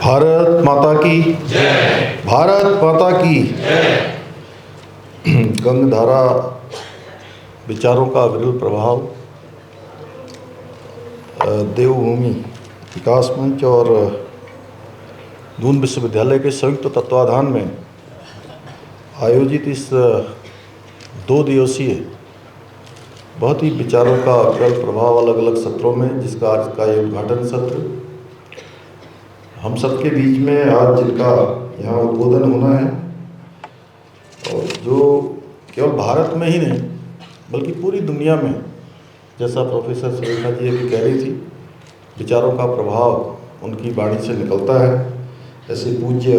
भारत माता की जय। भारत माता की जय। गंगधारा विचारों का विरल प्रभाव देवभूमि विकास मंच और दून विश्वविद्यालय के संयुक्त तत्वाधान में आयोजित इस 2 दिवसीय बहुत ही विचारों का विरल प्रभाव अलग अलग सत्रों में, जिसका आज का ये उद्घाटन सत्र हम सबके बीच में आज जिनका यहाँ उद्बोधन होना है, और जो केवल भारत में ही नहीं बल्कि पूरी दुनिया में, जैसा प्रोफेसर सुरेखा जी अभी कह रही थी, विचारों का प्रभाव उनकी वाणी से निकलता है। ऐसे पूज्य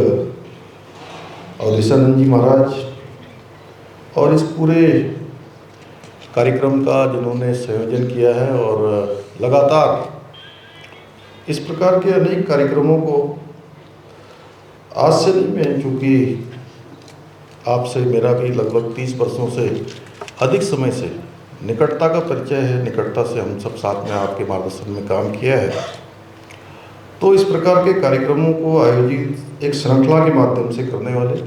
अवधेशानंद जी महाराज और इस पूरे कार्यक्रम का जिन्होंने संयोजन किया है, और लगातार इस प्रकार के अनेक कार्यक्रमों को आज से नहीं, मैं चूँकि आपसे मेरा भी लगभग 30 वर्षों से अधिक समय से निकटता का परिचय है, निकटता से हम सब साथ में आपके मार्गदर्शन में काम किया है, तो इस प्रकार के कार्यक्रमों को आयोजित एक श्रृंखला के माध्यम से करने वाले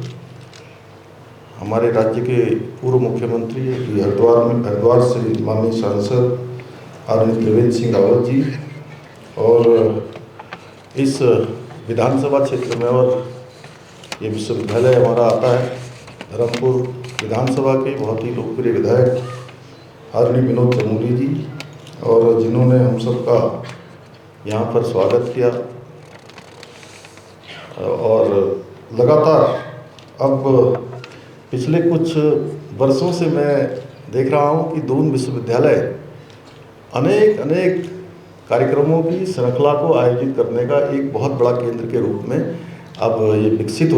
हमारे राज्य के पूर्व मुख्यमंत्री हरिद्वार से माननीय सांसद आदरणीय त्रिवेंद्र सिंह रावत जी, और इस विधानसभा क्षेत्र में, और ये विश्वविद्यालय हमारा आता है धर्मपुर विधानसभा के बहुत ही लोकप्रिय विधायक आदरणीय विनोद चमोली जी, और जिन्होंने हम सबका यहाँ पर स्वागत किया। और लगातार अब पिछले कुछ वर्षों से मैं देख रहा हूँ कि दून विश्वविद्यालय अनेक कार्यक्रमों की श्रृंखला को आयोजित करने का एक बहुत बड़ा केंद्र के रूप में अब ये विकसित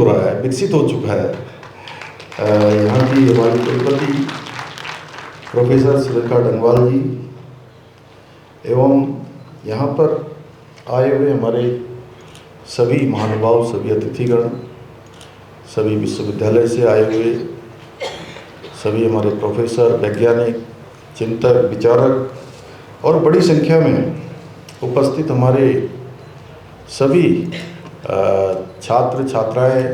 हो चुका है। यहाँ की हमारी कुलपति प्रोफेसर सुरेखा डंगवाल जी एवं यहाँ पर आए हुए हमारे सभी महानुभाव, सभी अतिथिगण, सभी विश्वविद्यालय से आए हुए सभी हमारे प्रोफेसर, वैज्ञानिक, चिंतक, विचारक, और बड़ी संख्या में उपस्थित हमारे सभी छात्र छात्राएं,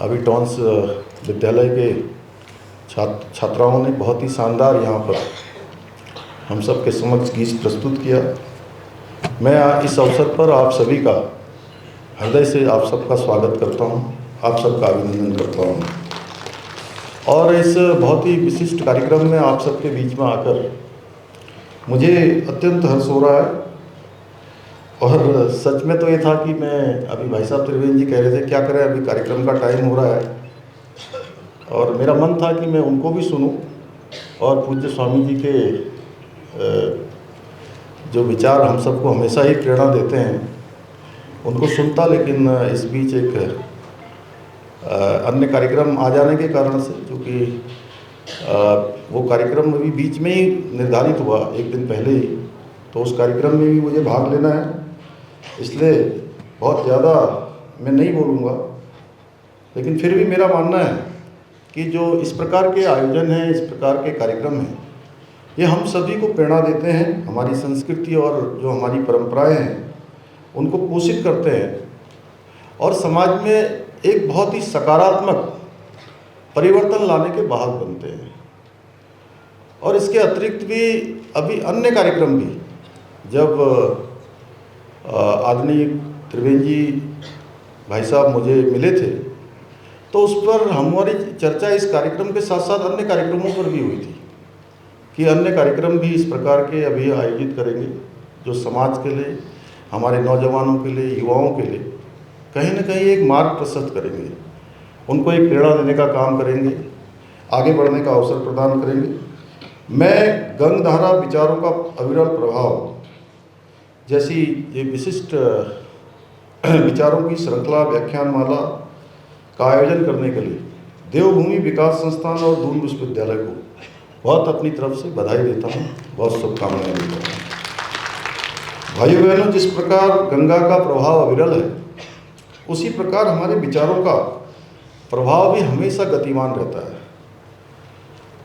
अभी टॉन्स विद्यालय के छात्राओं ने बहुत ही शानदार यहाँ पर हम सब के समक्ष गीत प्रस्तुत किया। मैं इस अवसर पर आप सभी का हृदय से आप सबका स्वागत करता हूँ, आप सबका अभिनंदन करता हूँ, और इस बहुत ही विशिष्ट कार्यक्रम में आप सबके बीच में आकर मुझे अत्यंत हर्ष हो रहा है। और सच में तो ये था कि मैं अभी भाई साहब त्रिवेंद्र जी कह रहे थे क्या करें, अभी कार्यक्रम का टाइम हो रहा है, और मेरा मन था कि मैं उनको भी सुनूं और पूज्य स्वामी जी के जो विचार हम सबको हमेशा ही प्रेरणा देते हैं उनको सुनता, लेकिन इस बीच एक अन्य कार्यक्रम आ जाने के कारण से, क्योंकि वो कार्यक्रम अभी बीच में ही निर्धारित हुआ एक दिन पहले ही, तो उस कार्यक्रम में भी मुझे भाग लेना है, इसलिए बहुत ज़्यादा मैं नहीं बोलूँगा। लेकिन फिर भी मेरा मानना है कि जो इस प्रकार के आयोजन हैं, इस प्रकार के कार्यक्रम हैं, ये हम सभी को प्रेरणा देते हैं, हमारी संस्कृति और जो हमारी परंपराएं हैं उनको पोषित करते हैं, और समाज में एक बहुत ही सकारात्मक परिवर्तन लाने के वाहक बनते हैं। और इसके अतिरिक्त भी अभी अन्य कार्यक्रम भी, जब आदरणीय त्रिवेंद्र जी भाई साहब मुझे मिले थे तो उस पर हमारी चर्चा इस कार्यक्रम के साथ साथ अन्य कार्यक्रमों पर भी हुई थी कि अन्य कार्यक्रम भी इस प्रकार के अभी आयोजित करेंगे, जो समाज के लिए, हमारे नौजवानों के लिए, युवाओं के लिए कहीं ना कहीं एक मार्ग प्रशस्त करेंगे, उनको एक प्रेरणा देने का काम करेंगे, आगे बढ़ने का अवसर प्रदान करेंगे। मैं गंगधारा विचारों का अविरल प्रभाव जैसी ये विशिष्ट विचारों की श्रृंखला व्याख्यानमाला का आयोजन करने के लिए देवभूमि विकास संस्थान और दून विश्वविद्यालय को बहुत अपनी तरफ से बधाई देता हूँ, बहुत शुभकामनाएं देता हूँ। भाइयों बहनों, जिस प्रकार गंगा का प्रभाव अविरल है, उसी प्रकार हमारे विचारों का प्रभाव भी हमेशा गतिमान रहता है।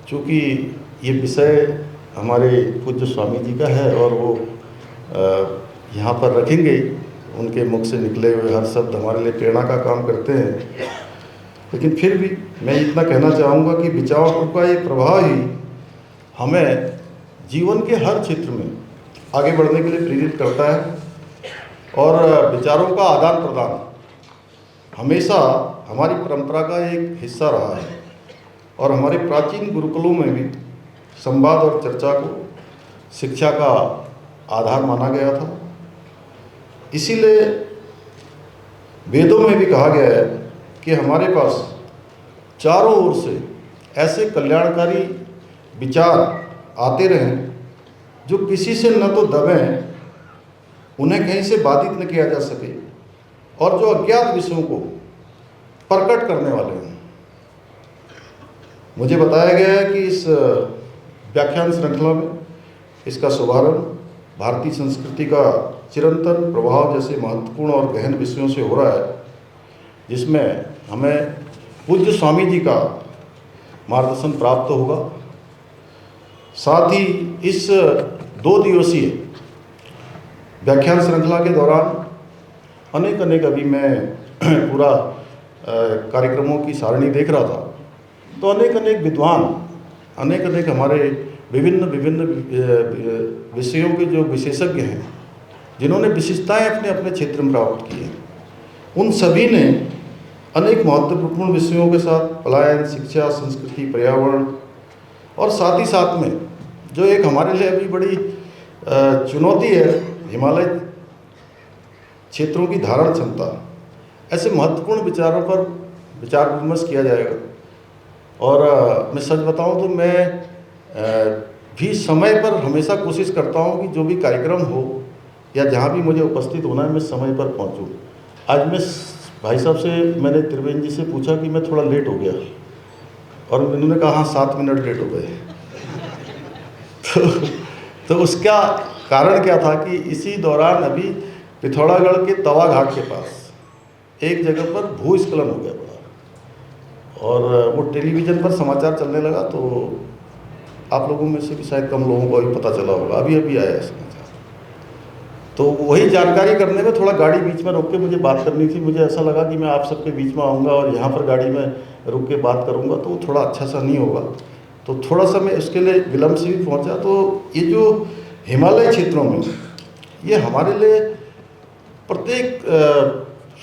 चूँकि ये विषय हमारे पूज्य स्वामी जी का है और वो यहाँ पर रखेंगे, उनके मुख से निकले हुए हर शब्द हमारे लिए प्रेरणा का काम करते हैं। लेकिन फिर भी मैं इतना कहना चाहूँगा कि विचारों का ये प्रभाव ही हमें जीवन के हर क्षेत्र में आगे बढ़ने के लिए प्रेरित करता है। और विचारों का आदान प्रदान हमेशा हमारी परंपरा का एक हिस्सा रहा है और हमारे प्राचीन गुरुकुलों में भी संवाद और चर्चा को शिक्षा का आधार माना गया था। इसीलिए वेदों में भी कहा गया है कि हमारे पास चारों ओर से ऐसे कल्याणकारी विचार आते रहें जो किसी से न तो दबें, उन्हें कहीं से बाधित न किया जा सके और जो अज्ञात विषयों को प्रकट करने वाले हैं। मुझे बताया गया है कि इस व्याख्यान श्रृंखला में इसका शुभारंभ भारतीय संस्कृति का चिरंतन प्रभाव जैसे महत्वपूर्ण और गहन विषयों से हो रहा है, जिसमें हमें पूज्य स्वामी जी का मार्गदर्शन प्राप्त होगा। साथ ही इस 2 दिवसीय व्याख्यान श्रृंखला के दौरान अनेक अभी मैं पूरा कार्यक्रमों की सारणी देख रहा था, तो अनेक विद्वान अनेक हमारे विभिन्न विषयों के जो विशेषज्ञ हैं, जिन्होंने विशेषताएं अपने अपने क्षेत्र में प्राप्त की हैं, उन सभी ने अनेक महत्वपूर्ण विषयों के साथ पलायन, शिक्षा, संस्कृति, पर्यावरण और साथ ही साथ में जो एक हमारे लिए अभी बड़ी चुनौती है, हिमालय क्षेत्रों की धारण क्षमता, ऐसे महत्वपूर्ण विचारों पर विचार विमर्श किया जाएगा। और मैं सच बताऊं तो मैं भी समय पर हमेशा कोशिश करता हूं कि जो भी कार्यक्रम हो या जहां भी मुझे उपस्थित होना है, मैं समय पर पहुंचूं। आज मैं भाई साहब से, मैंने त्रिवेंद्र जी से पूछा कि मैं थोड़ा लेट हो गया, और उन्होंने कहा हाँ 7 मिनट लेट हो गए। तो उसका कारण क्या था कि इसी दौरान अभी पिथौरागढ़ के तवा घाट के पास एक जगह पर भूस्खलन हो गया बड़ा, और वो टेलीविज़न पर समाचार चलने लगा, तो आप लोगों में से भी शायद कम लोगों को अभी पता चला होगा, अभी आया है समाचार। तो वही जानकारी करने में थोड़ा गाड़ी बीच में रोक के मुझे बात करनी थी। मुझे ऐसा लगा कि मैं आप सबके बीच में आऊँगा और यहाँ पर गाड़ी में रुक के बात करूँगा तो थोड़ा अच्छा सा नहीं होगा, तो थोड़ा सा मैं इसके लिए विलम्ब से भी पहुँचा। तो ये जो हिमालय क्षेत्रों में, ये हमारे लिए प्रत्येक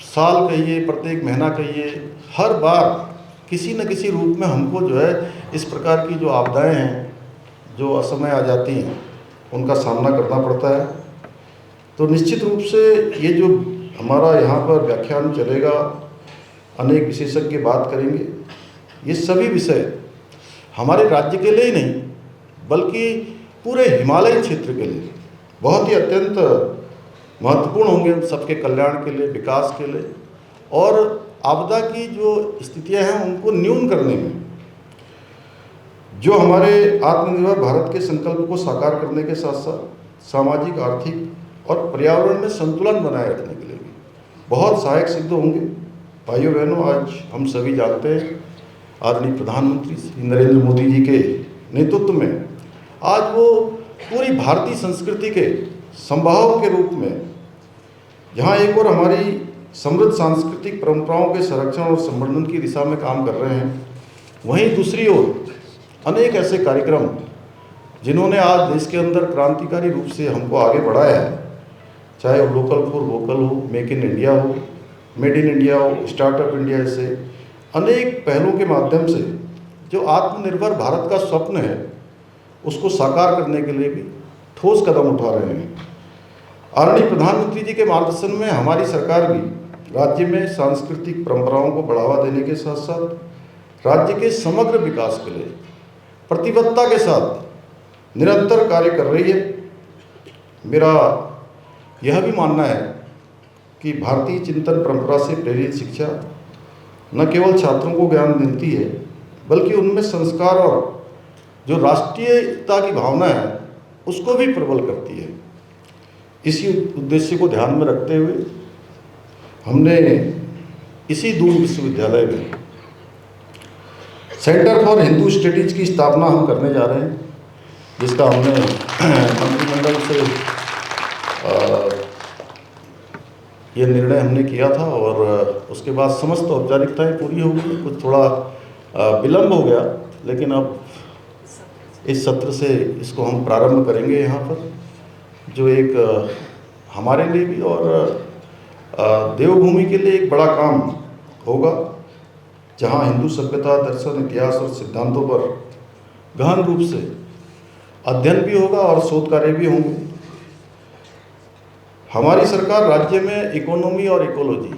साल कहिए, प्रत्येक महीना कहिए, हर बार किसी न किसी रूप में हमको जो है इस प्रकार की जो आपदाएं हैं, जो असमय आ जाती हैं, उनका सामना करना पड़ता है। तो निश्चित रूप से ये जो हमारा यहाँ पर व्याख्यान चलेगा, अनेक विशेषज्ञ बात करेंगे, ये सभी विषय हमारे राज्य के लिए ही नहीं बल्कि पूरे हिमालय क्षेत्र के लिए बहुत ही अत्यंत महत्वपूर्ण होंगे, सबके कल्याण के लिए, विकास के लिए, और आपदा की जो स्थितियां हैं उनको न्यून करने में, जो हमारे आत्मनिर्भर भारत के संकल्प को साकार करने के साथ साथ सामाजिक, आर्थिक और पर्यावरण में संतुलन बनाए रखने के लिए भी बहुत सहायक सिद्ध होंगे। भाइयों बहनों, आज हम सभी जानते हैं आदरणीय प्रधानमंत्री श्री नरेंद्र मोदी जी के नेतृत्व में आज वो पूरी भारतीय संस्कृति के संवाहक के रूप में, जहाँ एक और हमारी समृद्ध सांस्कृतिक परंपराओं के संरक्षण और संवर्धन की दिशा में काम कर रहे हैं, वहीं दूसरी ओर अनेक ऐसे कार्यक्रम जिन्होंने आज देश के अंदर क्रांतिकारी रूप से हमको आगे बढ़ाया है, चाहे वो लोकल फॉर वोकल हो, मेक इन इंडिया हो, मेड इन इंडिया हो, स्टार्टअप इंडिया, ऐसे अनेक पहलों के माध्यम से जो आत्मनिर्भर भारत का स्वप्न है उसको साकार करने के लिए भी ठोस कदम उठा रहे हैं। आदरणीय प्रधानमंत्री जी के मार्गदर्शन में हमारी सरकार भी राज्य में सांस्कृतिक परंपराओं को बढ़ावा देने के साथ साथ राज्य के समग्र विकास के लिए प्रतिबद्धता के साथ निरंतर कार्य कर रही है। मेरा यह भी मानना है कि भारतीय चिंतन परंपरा से प्रेरित शिक्षा न केवल छात्रों को ज्ञान देती है बल्कि उनमें संस्कार और जो राष्ट्रीयता की भावना है उसको भी प्रबल करती है। इसी उद्देश्य को ध्यान में रखते हुए हमने इसी दून विश्वविद्यालय में सेंटर फॉर हिंदू स्टडीज की स्थापना हम करने जा रहे हैं, जिसका हमने मंत्रिमंडल से ये निर्णय हमने किया था और उसके बाद समस्त औपचारिकताएं पूरी हो गई। कुछ थोड़ा विलम्ब हो गया, लेकिन अब इस सत्र से इसको हम प्रारंभ करेंगे यहाँ पर, जो एक हमारे लिए भी और देवभूमि के लिए एक बड़ा काम होगा, जहाँ हिंदू सभ्यता, दर्शन, इतिहास और सिद्धांतों पर गहन रूप से अध्ययन भी होगा और शोध कार्य भी होंगे। हमारी सरकार राज्य में इकोनॉमी और इकोलॉजी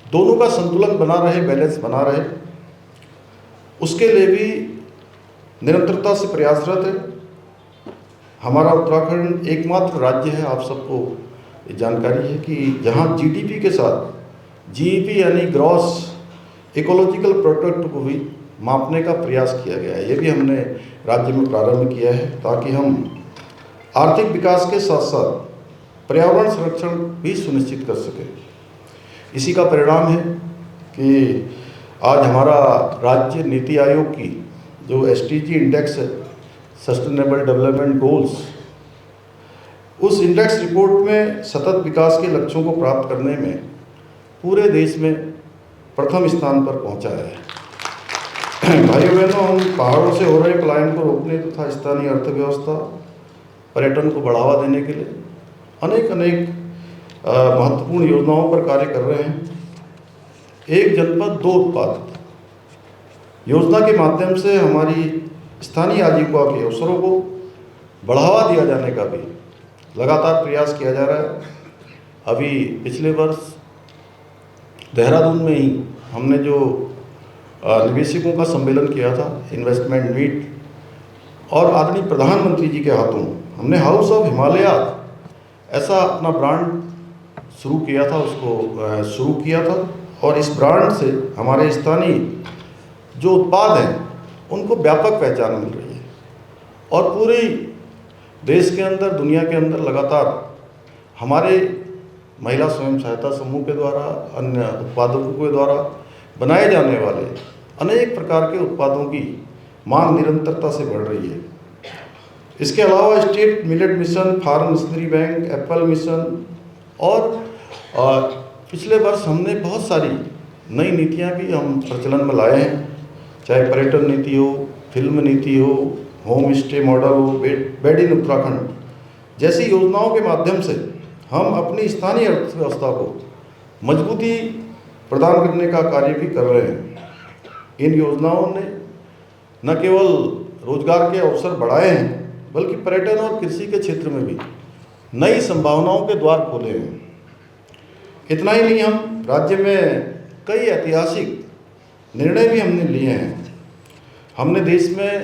दोनों का संतुलन बना रहे, बैलेंस बना रहे, उसके लिए भी निरंतरता से प्रयासरत है। हमारा उत्तराखंड एकमात्र राज्य है, आप सबको ये जानकारी है, कि जहाँ जीडीपी के साथ जीईपी यानी ग्रॉस इकोलॉजिकल प्रोडक्ट को भी मापने का प्रयास किया गया है। ये भी हमने राज्य में प्रारंभ किया है, ताकि हम आर्थिक विकास के साथ साथ पर्यावरण संरक्षण भी सुनिश्चित कर सकें। इसी का परिणाम है कि आज हमारा राज्य नीति आयोग की जो एसडीजी इंडेक्स है, सस्टेनेबल डेवलपमेंट गोल्स, उस इंडेक्स रिपोर्ट में सतत विकास के लक्ष्यों को प्राप्त करने में पूरे देश में प्रथम स्थान पर पहुंचा है। भाइयों बहनों, हम पहाड़ों से हो रहे पलायन को रोकने तथा स्थानीय अर्थव्यवस्था, पर्यटन को बढ़ावा देने के लिए अनेक महत्वपूर्ण योजनाओं पर कार्य कर रहे हैं। एक जनपद दो उत्पाद योजना के माध्यम से हमारी स्थानीय आजीविका के अवसरों को बढ़ावा दिया जाने का भी लगातार प्रयास किया जा रहा है। अभी पिछले वर्ष देहरादून में ही हमने जो निवेशकों का सम्मेलन किया था, इन्वेस्टमेंट मीट, और आदरणीय प्रधानमंत्री जी के हाथों हमने हाउस ऑफ हिमालय ऐसा अपना ब्रांड शुरू किया था और इस ब्रांड से हमारे स्थानीय जो उत्पाद हैं उनको व्यापक पहचान मिल रही है और पूरे देश के अंदर, दुनिया के अंदर लगातार हमारे महिला स्वयं सहायता समूह के द्वारा, अन्य उत्पादकों के द्वारा बनाए जाने वाले अनेक प्रकार के उत्पादों की मांग निरंतरता से बढ़ रही है। इसके अलावा state millet mission, farm machinery bank, apple mission और पिछले वर्ष हमने बहुत सारी नई नीतियां भी हम प्रचलन में लाए हैं, चाहे पर्यटन नीति हो, फिल्म नीति हो, होम स्टे मॉडल हो, बेड इन उत्तराखंड जैसी योजनाओं के माध्यम से हम अपनी स्थानीय अर्थव्यवस्था को मजबूती प्रदान करने का कार्य भी कर रहे हैं। इन योजनाओं ने न केवल रोजगार के अवसर बढ़ाए हैं, बल्कि पर्यटन और कृषि के क्षेत्र में भी नई संभावनाओं के द्वार खोले हैं। इतना ही नहीं, हम राज्य में कई ऐतिहासिक निर्णय भी हमने लिए हैं। हमने देश में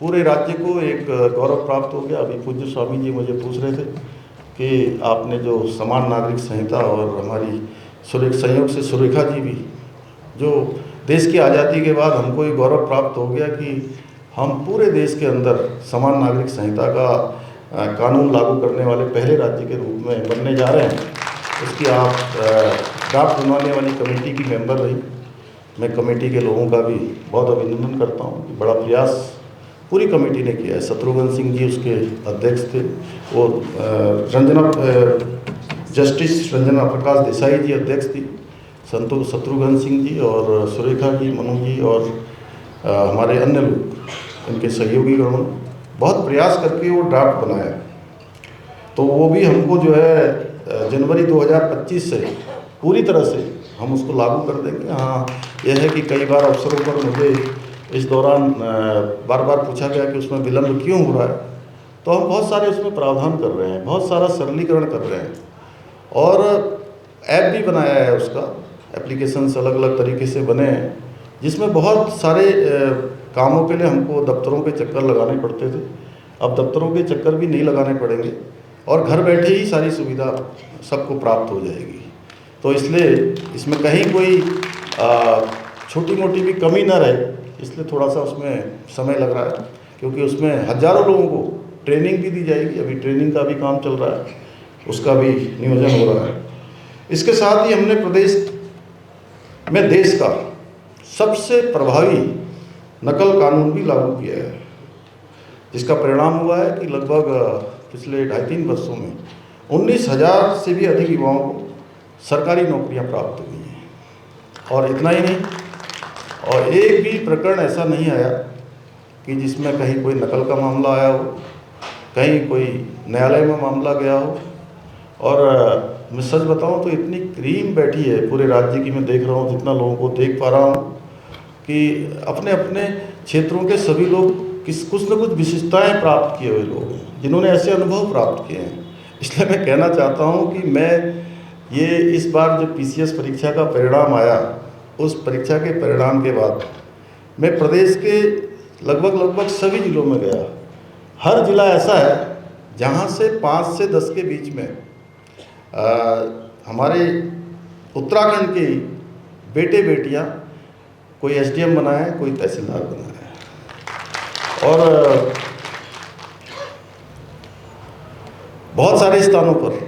पूरे राज्य को एक गौरव प्राप्त हो गया। अभी पूज्य स्वामी जी मुझे पूछ रहे थे कि आपने जो समान नागरिक संहिता और हमारी संयोग से सुरेखा जी भी, जो देश की आज़ादी के बाद हमको ये गौरव प्राप्त हो गया कि हम पूरे देश के अंदर समान नागरिक संहिता का कानून लागू करने वाले पहले राज्य के रूप में बनने जा रहे हैं। उसकी आप ड्राफ्ट बनवाने वाली कमेटी की मेंबर रही। मैं कमेटी के लोगों का भी बहुत अभिनंदन करता हूँ। बड़ा प्रयास पूरी कमेटी ने किया है। शत्रुघ्न सिंह जी उसके अध्यक्ष थे, वो जस्टिस रंजना प्रकाश देसाई जी अध्यक्ष थी, शत्रुघ्न सिंह जी और सुरेखा जी, मनु जी और हमारे अन्य लोग, इनके सहयोगी गणों बहुत प्रयास करके वो ड्राफ्ट बनाया। तो वो भी हमको जो है जनवरी 2025 से पूरी तरह से हम उसको लागू कर देंगे। हाँ, यह है कि कई बार अवसरों पर मुझे इस दौरान बार बार पूछा गया कि उसमें विलम्ब क्यों हो रहा है, तो हम बहुत सारे उसमें प्रावधान कर रहे हैं, बहुत सारा सरलीकरण कर रहे हैं और ऐप भी बनाया है। उसका एप्लीकेशंस अलग अलग तरीके से बने हैं, जिसमें बहुत सारे कामों के लिए हमको दफ्तरों के चक्कर लगाने पड़ते थे। अब दफ्तरों के चक्कर भी नहीं लगाने पड़ेंगे और घर बैठे ही सारी सुविधा सबको प्राप्त हो जाएगी। तो इसलिए इसमें कहीं कोई छोटी मोटी भी कमी ना रहे, इसलिए थोड़ा सा उसमें समय लग रहा है, क्योंकि उसमें हज़ारों लोगों को ट्रेनिंग भी दी जाएगी। अभी ट्रेनिंग का भी काम चल रहा है, उसका भी नियोजन हो रहा है। इसके साथ ही हमने प्रदेश में देश का सबसे प्रभावी नकल कानून भी लागू किया है, जिसका परिणाम हुआ है कि लगभग पिछले 2.5-3 वर्षों में 19,000 से भी अधिक युवाओं को सरकारी नौकरियां प्राप्त हुई हैं। और इतना ही नहीं, और एक भी प्रकरण ऐसा नहीं आया कि जिसमें कहीं कोई नकल का मामला आया हो, कहीं कोई न्यायालय में मामला गया हो। और मैं सच बताऊं तो इतनी क्रीम बैठी है पूरे राज्य की, मैं देख रहा हूं, जितना लोगों को देख पा रहा हूं, कि अपने अपने क्षेत्रों के सभी लोग कुछ न कुछ विशेषताएं प्राप्त किए हुए लोग हैं, जिन्होंने ऐसे अनुभव प्राप्त किए हैं। इसलिए मैं कहना चाहता हूं कि मैं ये इस बार जब PCS परीक्षा का परिणाम आया, उस परीक्षा के परिणाम के बाद मैं प्रदेश के लगभग सभी जिलों में गया। हर जिला ऐसा है जहां से 5 से 10 के बीच में हमारे उत्तराखंड के बेटे बेटियां कोई SDM बना है, कोई तहसीलदार बना है। और बहुत सारे स्थानों पर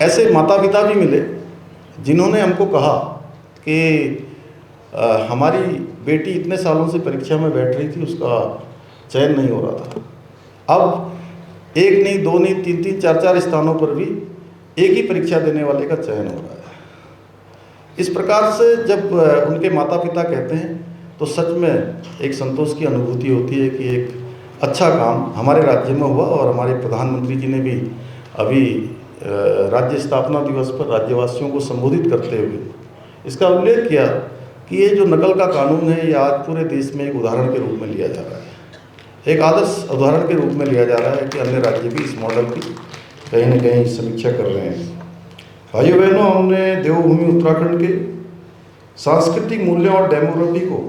ऐसे माता पिता भी मिले जिन्होंने हमको कहा कि हमारी बेटी इतने सालों से परीक्षा में बैठ रही थी, उसका चयन नहीं हो रहा था। अब एक नहीं, दो नहीं, तीन, 4 स्थानों पर भी एक ही परीक्षा देने वाले का चयन हो रहा है। इस प्रकार से जब उनके माता पिता कहते हैं तो सच में एक संतोष की अनुभूति होती है कि एक अच्छा काम हमारे राज्य में हुआ। और हमारे प्रधानमंत्री जी ने भी अभी राज्य स्थापना दिवस पर राज्यवासियों को संबोधित करते हुए इसका उल्लेख किया कि ये जो नकल का कानून है, ये आज पूरे देश में एक उदाहरण के रूप में लिया जा रहा है, एक आदर्श उदाहरण के रूप में लिया जा रहा है कि अन्य राज्य भी इस मॉडल की कहीं न कहीं समीक्षा कर रहे हैं। भाइयों बहनों, हमने देवभूमि उत्तराखंड के सांस्कृतिक मूल्यों और डेमोग्राफी को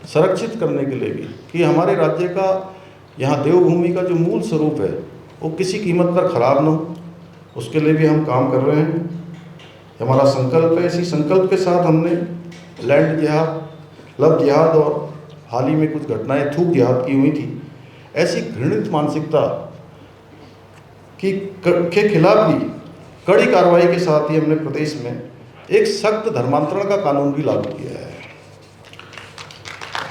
संरक्षित करने के लिए भी, कि हमारे राज्य का, यहाँ देवभूमि का जो मूल स्वरूप है वो किसी कीमत पर खराब न हो, उसके लिए भी हम काम कर रहे हैं। हमारा संकल्प है। इसी संकल्प के साथ हमने लैंड जिहाद, लव जिहाद और हाल ही में कुछ घटनाएं थूक जिहाद की हुई थी, ऐसी घृणित मानसिकता के खिलाफ भी कड़ी कार्रवाई के साथ ही हमने प्रदेश में एक सख्त धर्मांतरण का कानून भी लागू किया है।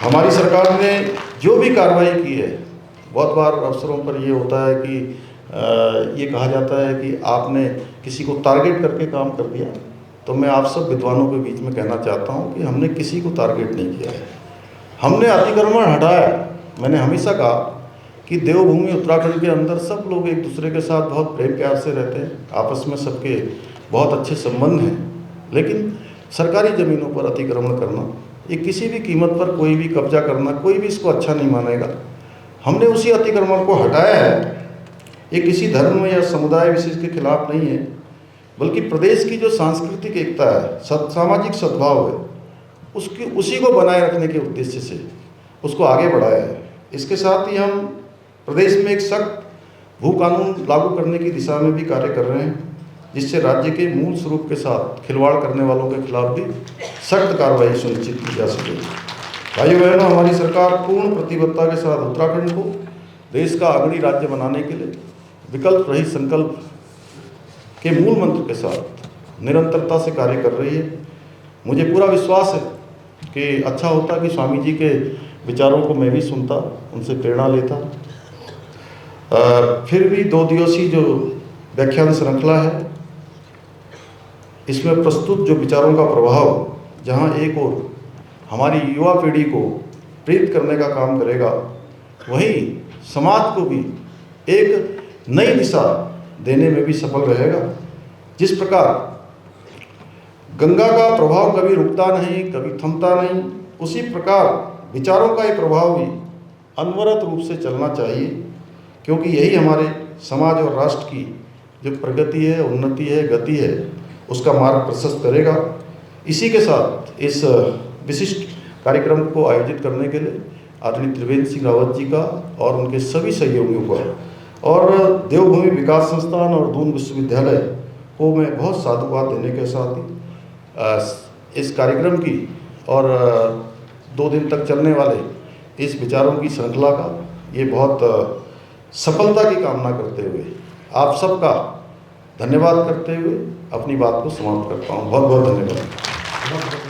हमारी सरकार ने जो भी कार्रवाई की है, बहुत बार अवसरों पर ये होता है कि ये कहा जाता है कि आपने किसी को टारगेट करके काम कर दिया, तो मैं आप सब विद्वानों के बीच में कहना चाहता हूँ कि हमने किसी को टारगेट नहीं किया है, हमने अतिक्रमण हटाया। मैंने हमेशा कहा कि देवभूमि उत्तराखंड के अंदर सब लोग एक दूसरे के साथ बहुत प्रेम प्यार से रहते हैं, आपस में सबके बहुत अच्छे संबंध हैं, लेकिन सरकारी ज़मीनों पर अतिक्रमण करना, ये किसी भी कीमत पर कोई भी कब्जा करना, कोई भी इसको अच्छा नहीं मानेगा। हमने उसी अतिक्रमण को हटाया है। ये किसी धर्म या समुदाय विशेष के खिलाफ नहीं है, बल्कि प्रदेश की जो सांस्कृतिक एकता है, सामाजिक सद्भाव है, उसी को बनाए रखने के उद्देश्य से उसको आगे बढ़ाया है। इसके साथ ही हम प्रदेश में एक सख्त भू कानून लागू करने की दिशा में भी कार्य कर रहे हैं, जिससे राज्य के मूल स्वरूप के साथ खिलवाड़ करने वालों के खिलाफ भी सख्त कार्रवाई सुनिश्चित की जा सके। भाइयों बहनों, हमारी सरकार पूर्ण प्रतिबद्धता के साथ उत्तराखंड को देश का अग्रणी राज्य बनाने के लिए विकल्प रहित संकल्प के मूल मंत्र के साथ निरंतरता से कार्य कर रही है। मुझे पूरा विश्वास है कि अच्छा होता कि स्वामी जी के विचारों को मैं भी सुनता, उनसे प्रेरणा लेता। फिर भी 2 दिवसीय जो व्याख्यान श्रृंखला है, इसमें प्रस्तुत जो विचारों का प्रभाव जहां एक ओर हमारी युवा पीढ़ी को प्रेरित करने का काम करेगा, वहीं समाज को भी एक नई दिशा देने में भी सफल रहेगा। जिस प्रकार गंगा का प्रभाव कभी रुकता नहीं, कभी थमता नहीं, उसी प्रकार विचारों का ये प्रभाव भी अनवरत रूप से चलना चाहिए, क्योंकि यही हमारे समाज और राष्ट्र की जो प्रगति है, उन्नति है, गति है, उसका मार्ग प्रशस्त करेगा। इसी के साथ इस विशिष्ट कार्यक्रम को आयोजित करने के लिए आदरणीय त्रिवेंद्र सिंह रावत जी का और उनके सभी सहयोगियों का और देवभूमि विकास संस्थान और दून विश्वविद्यालय को मैं बहुत साधुवाद देने के साथ ही इस कार्यक्रम की और 2 दिन तक चलने वाले इस विचारों की श्रृंखला का ये बहुत सफलता की कामना करते हुए आप सबका धन्यवाद करते हुए अपनी बात को समाप्त करता हूँ। बहुत बहुत धन्यवाद।